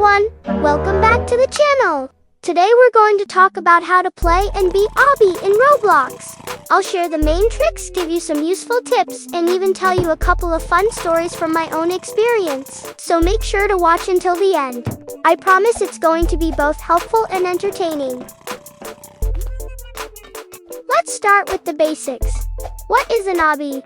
everyone! Welcome back to the channel! Today we're going to talk about how to play and beat Obby in Roblox. I'll share the main tricks, give you some useful tips, and even tell you a couple of fun stories from my own experience. So make sure to watch until the end. I promise it's going to be both helpful and entertaining. Let's start with the basics. What is an obby?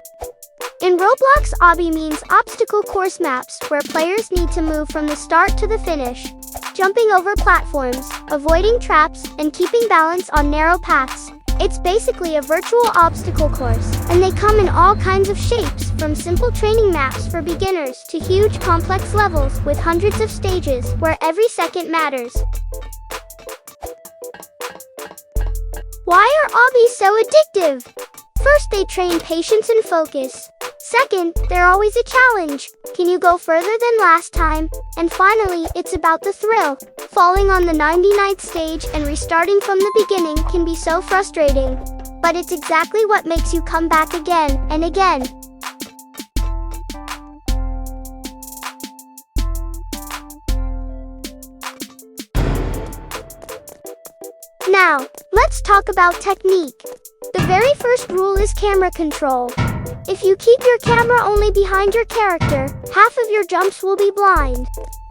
In Roblox, obby means obstacle course maps, where players need to move from the start to the finish, jumping over platforms, avoiding traps, and keeping balance on narrow paths. It's basically a virtual obstacle course, and they come in all kinds of shapes, from simple training maps for beginners to huge complex levels with hundreds of stages, where every second matters. Why are obbies so addictive? First, they train patience and focus. Second, they're always a challenge. Can you go further than last time? And finally, it's about the thrill. Falling on the 99th stage and restarting from the beginning can be so frustrating. But it's exactly what makes you come back again and again. Now, let's talk about technique. The very first rule is camera control. If you keep your camera only behind your character, half of your jumps will be blind.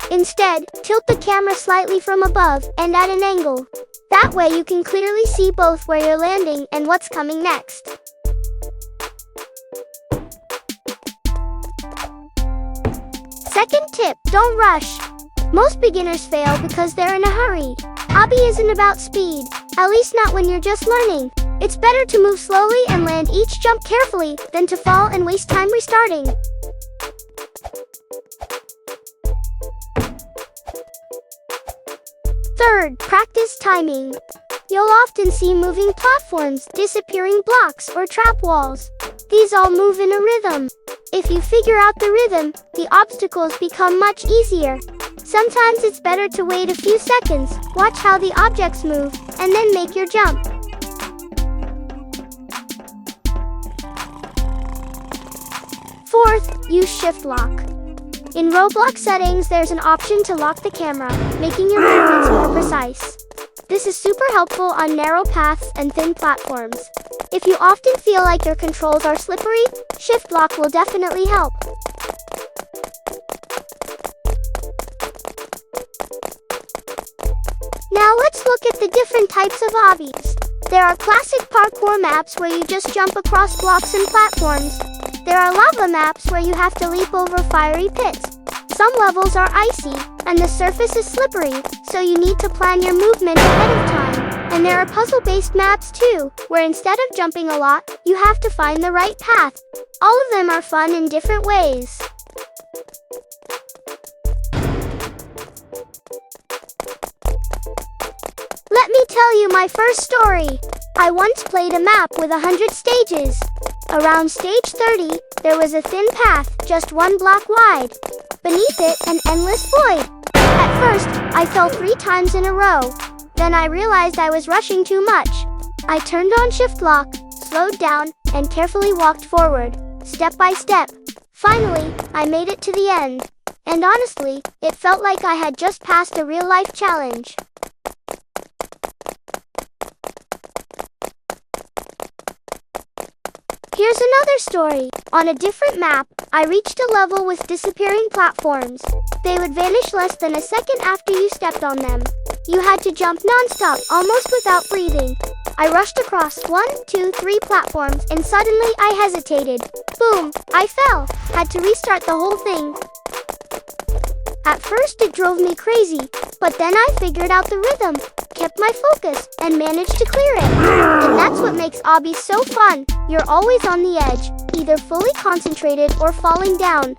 Instead, tilt the camera slightly from above and at an angle. That way you can clearly see both where you're landing and what's coming next. Second tip, don't rush. Most beginners fail because they're in a hurry. Obby isn't about speed, at least not when you're just learning. It's better to move slowly and land each jump carefully than to fall and waste time restarting. Third, practice timing. You'll often see moving platforms, disappearing blocks, or trap walls. These all move in a rhythm. If you figure out the rhythm, the obstacles become much easier. Sometimes it's better to wait a few seconds, watch how the objects move, and then make your jump. Fourth, use shift lock. In Roblox settings, there's an option to lock the camera, making your movements more precise. This is super helpful on narrow paths and thin platforms. If you often feel like your controls are slippery, shift lock will definitely help. Now let's look at the different types of obbies. There are classic parkour maps where you just jump across blocks and platforms. There are lava maps where you have to leap over fiery pits. Some levels are icy, and the surface is slippery, so you need to plan your movement ahead of time. And there are puzzle-based maps too, where instead of jumping a lot, you have to find the right path. All of them are fun in different ways. Let me tell you my first story. I once played a map with 100 stages. Around stage 30, there was a thin path, just one block wide. Beneath it, an endless void. At first, I fell 3 times in a row. Then I realized I was rushing too much. I turned on shift lock, slowed down, and carefully walked forward, step by step. Finally, I made it to the end. And honestly, it felt like I had just passed a real-life challenge. Here's another story. On a different map, I reached a level with disappearing platforms. They would vanish less than a second after you stepped on them. You had to jump non-stop, almost without breathing. I rushed across 1, 2, 3 platforms, and suddenly I hesitated. Boom! I fell. Had to restart the whole thing. At first it drove me crazy, but then I figured out the rhythm, kept my focus, and managed to clear it. And that's what makes obbies so fun. You're always on the edge, either fully concentrated or falling down.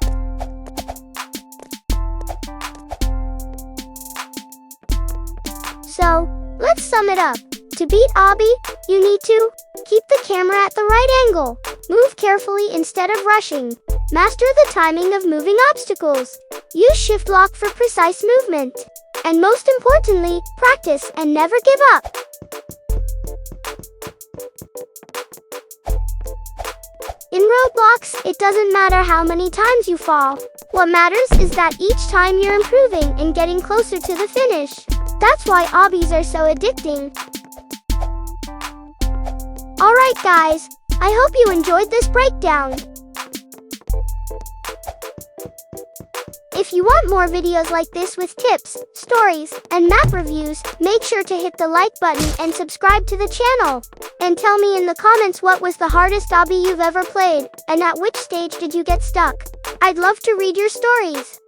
So, let's sum it up. To beat obby, you need to keep the camera at the right angle, move carefully instead of rushing, master the timing of moving obstacles, use shift lock for precise movement, and most importantly, practice and never give up. In Roblox, it doesn't matter how many times you fall. What matters is that each time you're improving and getting closer to the finish. That's why obbies are so addicting. Alright guys, I hope you enjoyed this breakdown. If you want more videos like this with tips, stories, and map reviews, make sure to hit the like button and subscribe to the channel. And tell me in the comments what was the hardest obby you've ever played, and at which stage did you get stuck. I'd love to read your stories.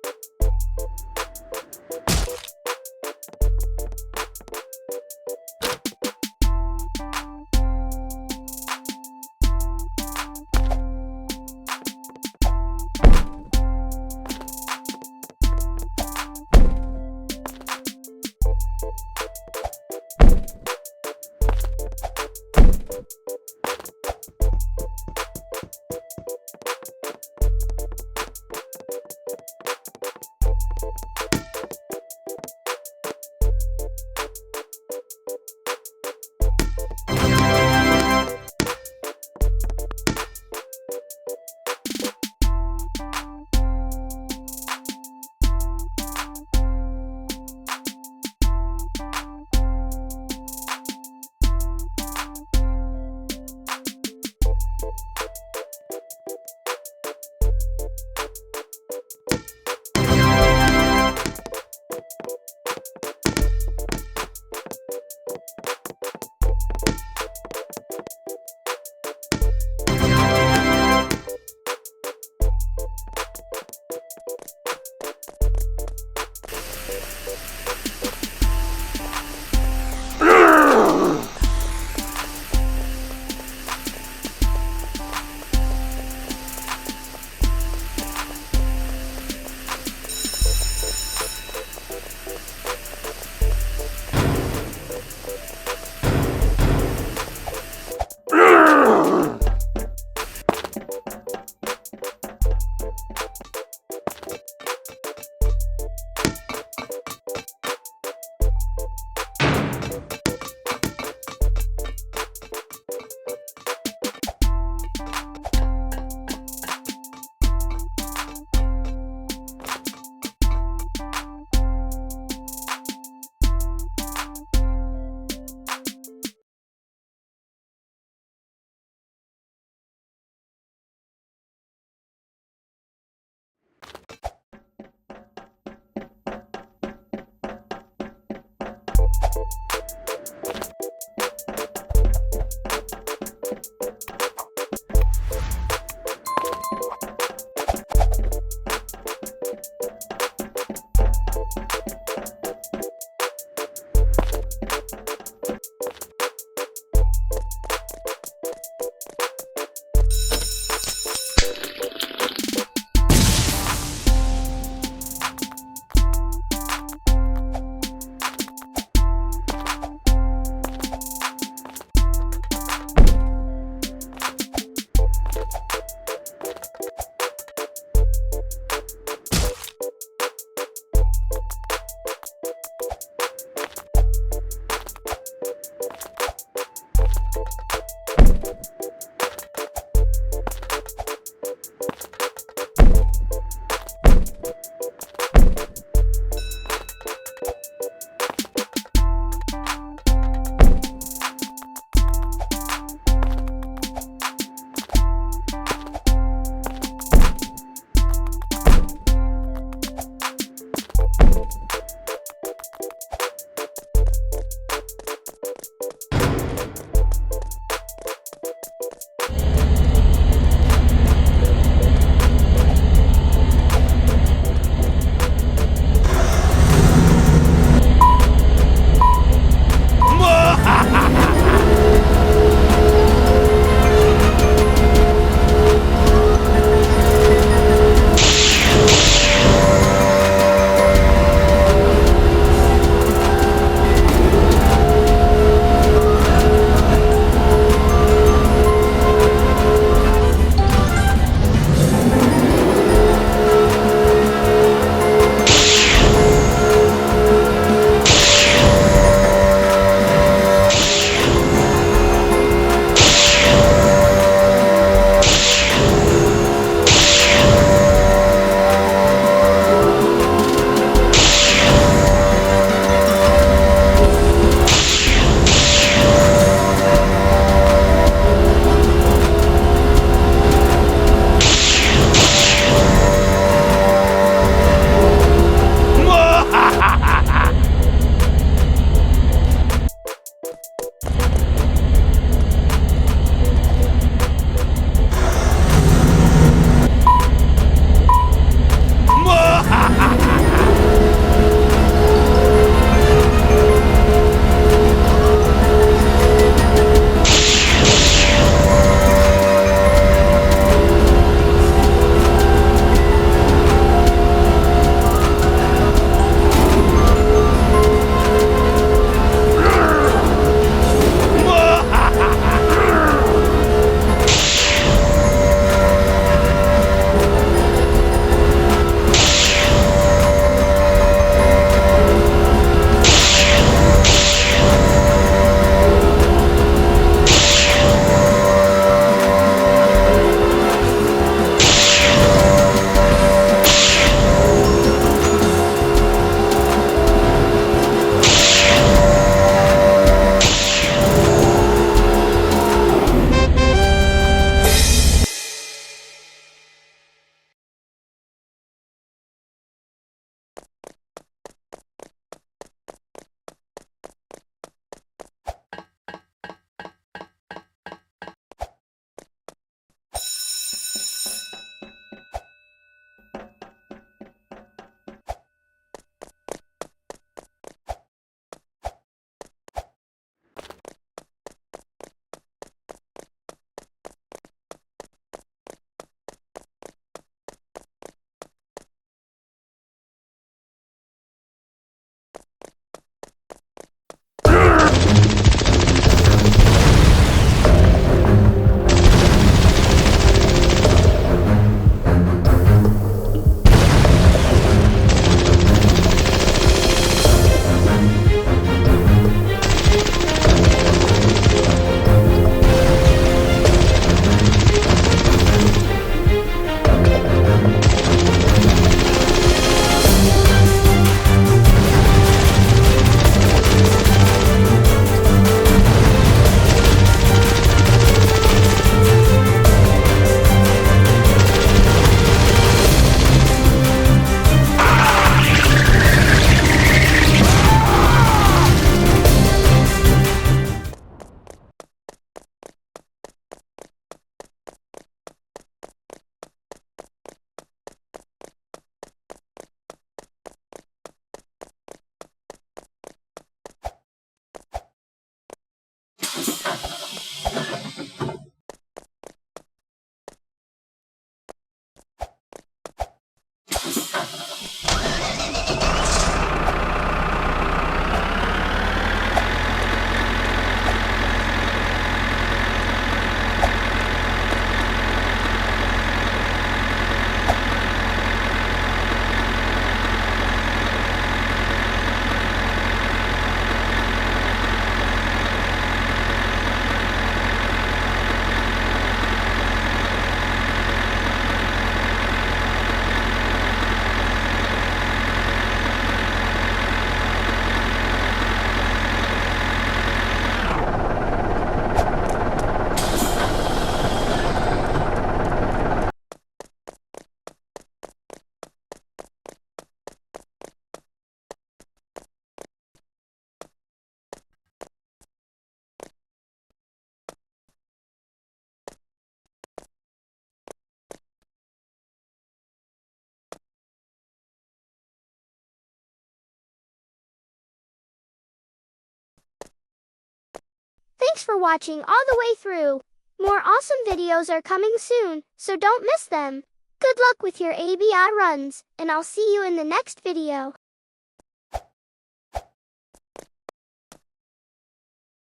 Thanks for watching all the way through. More awesome videos are coming soon, so don't miss them. Good luck with your ABI runs, and I'll see you in the next video.